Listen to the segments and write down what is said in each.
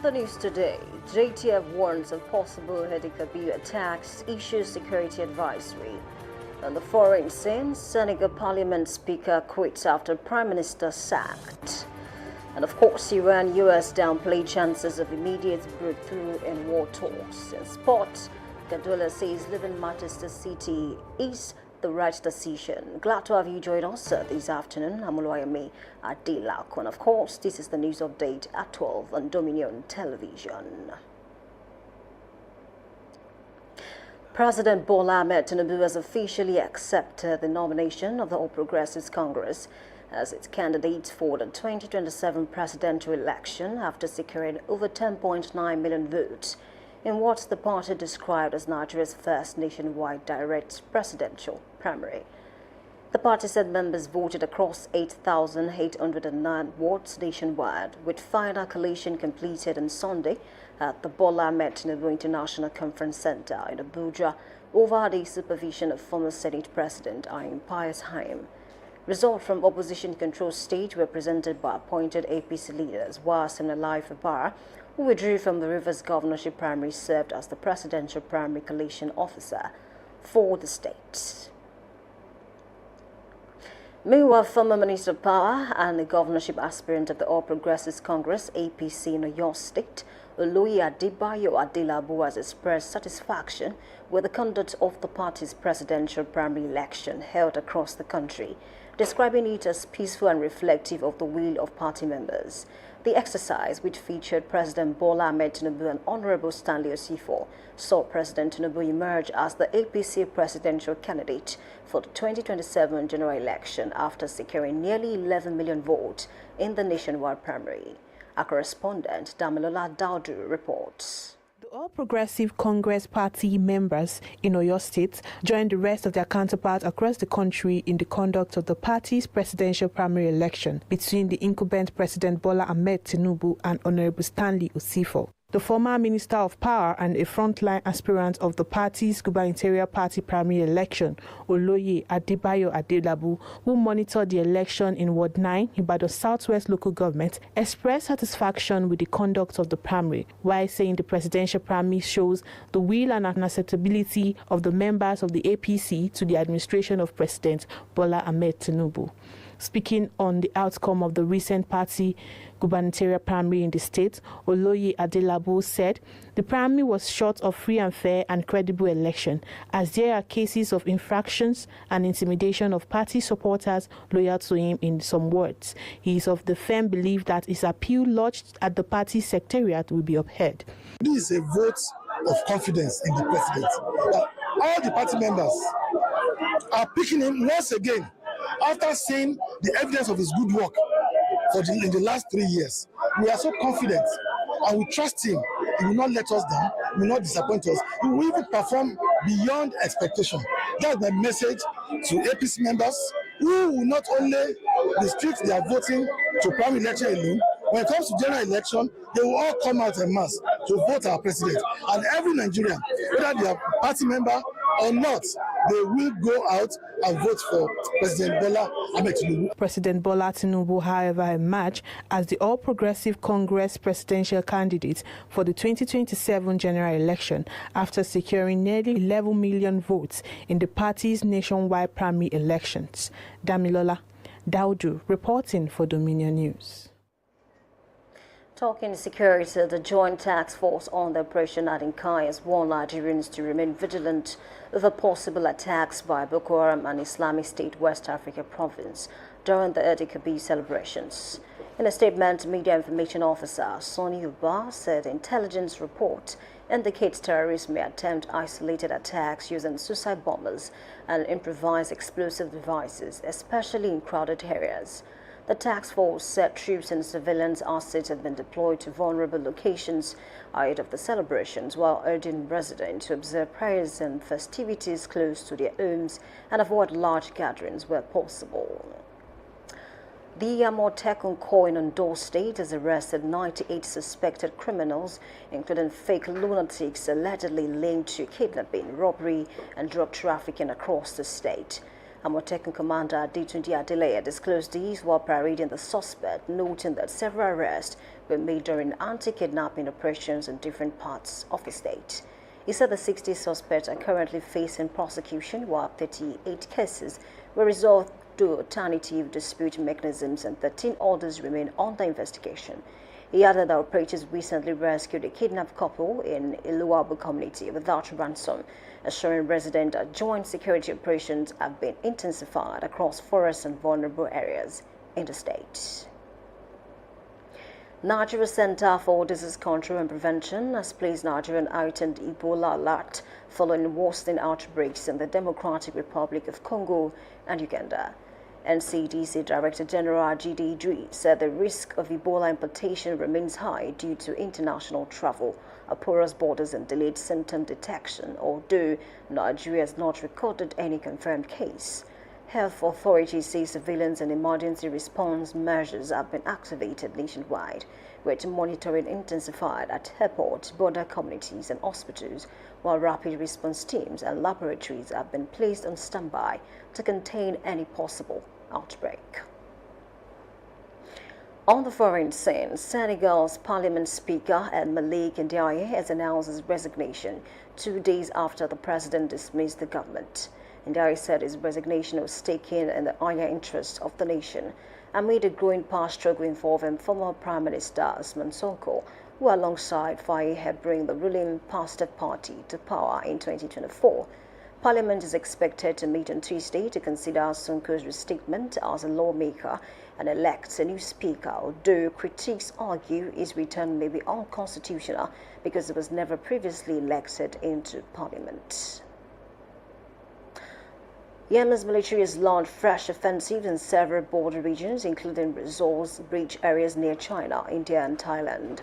the news today, JTF warns of possible Hedikabu attacks, issues security advisory. On the foreign scene, Senegal Parliament Speaker quits after Prime Minister sacked. And of course, Iran-US downplay chances of immediate breakthrough in war talks. In sports, Gadola says living Manchester City is the right decision. Glad to have you join us this afternoon. I'm Oluwayemi Adelako. And of course, this is the news update at 12 on Dominion Television. President Bola Ahmed Tinubu has officially accepted the nomination of the All Progressives Congress as its candidate for the 2027 presidential election after securing over 10.9 million votes in what the party described as Nigeria's first nationwide direct presidential primary. The party said members voted across 8,809 wards nationwide, with final collation completed on Sunday at the Bola Ahmed Tinubu International Conference Center in Abuja over the supervision of former Senate President Ayim Pius Haim. Results from opposition-controlled state were presented by appointed APC leaders, while Siminalayi Fubara, who withdrew from the Rivers governorship primary, served as the presidential primary collation officer for the state. Meanwhile, former Minister of Power and the governorship aspirant of the All Progressives Congress, APC in Oyo State, Oloye Adebayo Adelabu, has expressed satisfaction with the conduct of the party's presidential primary election held across the country, describing it as peaceful and reflective of the will of party members. The exercise, which featured President Bola Ahmed Tinubu and Honorable Stanley Osifo, saw President Tinubu emerge as the APC presidential candidate for the 2027 general election after securing nearly 11 million votes in the nationwide primary. Our correspondent, Damilola Daudu, reports. The All Progressive Congress Party members in Oyo State joined the rest of their counterparts across the country in the conduct of the party's presidential primary election between the incumbent President Bola Ahmed Tinubu and Honorable Stanley Osifo. The former Minister of Power and a frontline aspirant of the party's gubernatorial party primary election, Oloye Adebayo Adelabu, who monitored the election in Ward 9, Ibadan Southwest local government, expressed satisfaction with the conduct of the primary, while saying the presidential primary shows the will and acceptability of the members of the APC to the administration of President Bola Ahmed Tinubu. Speaking on the outcome of the recent party gubernatorial primary in the state, Oloye Adelabu said the primary was short of free and fair and credible election, as there are cases of infractions and intimidation of party supporters loyal to him in some wards. He is of the firm belief that his appeal lodged at the party secretariat will be upheld. This is a vote of confidence in the president. All the party members are picking him once again after seeing the evidence of his good work in the last 3 years. We are so confident and we trust him. He will not let us down, he will not disappoint us. He will even perform beyond expectation. That's my message to APC members who will not only restrict their voting to primary election alone. When it comes to general election, they will all come out en masse to vote our president. And every Nigerian, whether they are party member or not, they will go out and vote for President Bola Ahmed Tinubu. President Bola Tinubu, however, emerged as the All Progressive Congress presidential candidate for the 2027 general election after securing nearly 11 million votes in the party's nationwide primary elections. Damilola Daudu, reporting for Dominion News. Talking security, the Joint Task Force on the Operation Adinkai has warned Nigerians to remain vigilant over possible attacks by Boko Haram and Islamic State West Africa province during the Eid-el-Kabir celebrations. In a statement, Media Information Officer Sonny Uba said the intelligence report indicates terrorists may attempt isolated attacks using suicide bombers and improvised explosive devices, especially in crowded areas. The task force said troops and civilians assets have been deployed to vulnerable locations ahead of the celebrations, while urging residents to observe prayers and festivities close to their homes and avoid large gatherings where possible. The Amotekun Corps in Ondo State has arrested 98 suspected criminals, including fake lunatics allegedly linked to kidnapping, robbery, and drug trafficking across the state. Amotekun Commander Adetunji Adeleye disclosed these while parading the suspect, noting that several arrests were made during anti-kidnapping operations in different parts of the state. He said the 60 suspects are currently facing prosecution, while 38 cases were resolved through alternative dispute mechanisms and 13 others remain under investigation. He added that operators recently rescued a kidnapped couple in Iluabu community without ransom, assuring residents that joint security operations have been intensified across forests and vulnerable areas in the state. Nigeria Center for Disease Control and Prevention has placed Nigeria on heightened Ebola alert following worsening outbreaks in the Democratic Republic of Congo and Uganda. NCDC Director General Ajide Idris said the risk of Ebola importation remains high due to international travel, porous borders and delayed symptom detection, although Nigeria has not recorded any confirmed case. Health authorities say surveillance and emergency response measures have been activated nationwide, with monitoring intensified at airports, border communities and hospitals, while rapid response teams and laboratories have been placed on standby to contain any possible outbreak. On the foreign scene, Senegal's Parliament Speaker El Malik Ndiaye has announced his resignation 2 days after the president dismissed the government. Ndiaye said his resignation was taken in the higher interest of the nation amid a growing power struggle involving former Prime Minister Ousmane Sonko, who alongside Faye had bring the ruling Pastef party to power in 2024. Parliament is expected to meet on Tuesday to consider Sonko's restatement as a lawmaker and elect a new speaker, although critics argue his return may be unconstitutional because he was never previously elected into Parliament. Yemen's military has launched fresh offensives in several border regions, including resource-rich areas near China, India and Thailand,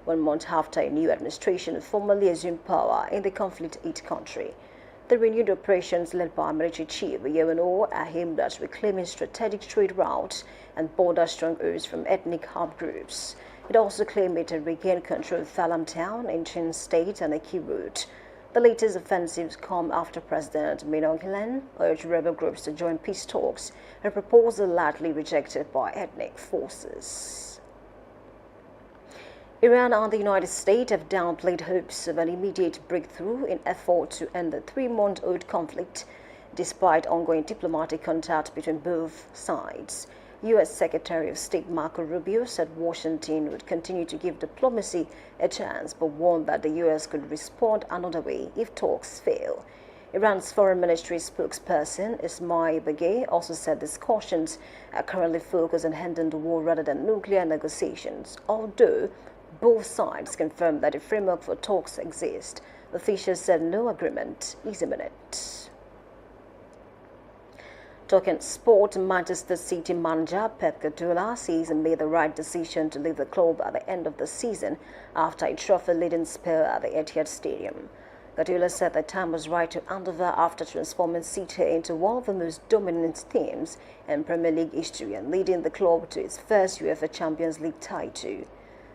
1 month after a new administration formally assumed power in the conflict-hit country. The renewed operations led by military chief Yemeno are aimed at reclaiming strategic trade routes and border strongholds from ethnic Arab groups. It also claimed it had regained control of Thalam town in Chin State and a key route. The latest offensives come after President Minoglan urged rebel groups to join peace talks, a proposal largely rejected by ethnic forces. Iran and the United States have downplayed hopes of an immediate breakthrough in effort to end the 3-month-old conflict, despite ongoing diplomatic contact between both sides. U.S. Secretary of State Marco Rubio said Washington would continue to give diplomacy a chance, but warned that the U.S. could respond another way if talks fail. Iran's foreign ministry spokesperson Ismail Bagay also said discussions are currently focused on ending the war rather than nuclear negotiations, although both sides confirmed that a framework for talks exists. Officials said no agreement is imminent. Talking sport, Manchester City manager Pep Guardiola says he made the right decision to leave the club at the end of the season after a trophy-laden spell at the Etihad Stadium. Guardiola said the time was right to hand over after transforming City into one of the most dominant teams in Premier League history and leading the club to its first UEFA Champions League title.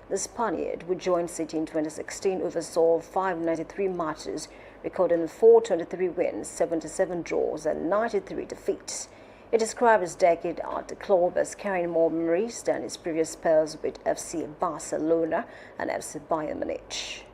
The Spaniard, who joined City in 2016, oversaw 593 matches, recording 423 wins, 77 draws and 93 defeats. He described his decade at the club as carrying more memories than his previous spells with FC Barcelona and FC Bayern Munich.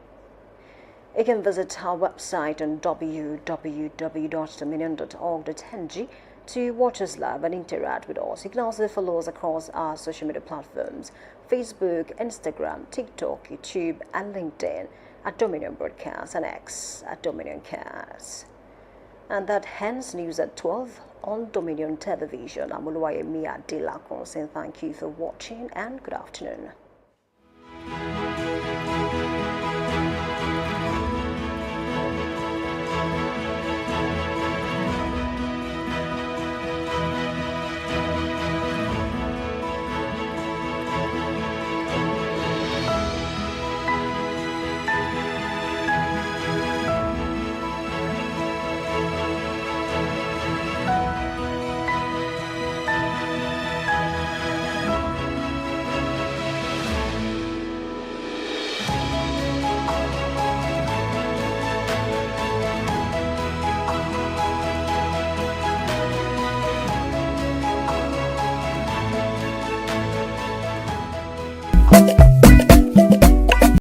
You can visit our website on www.dominion.org.ng to watch us live and interact with us. You can also follow us across our social media platforms: Facebook, Instagram, TikTok, YouTube, and LinkedIn at Dominion Broadcast and X at Dominion Cast. And that ends news at 12 on Dominion Television. I'm Oluwayemi Adelakun saying thank you for watching and good afternoon.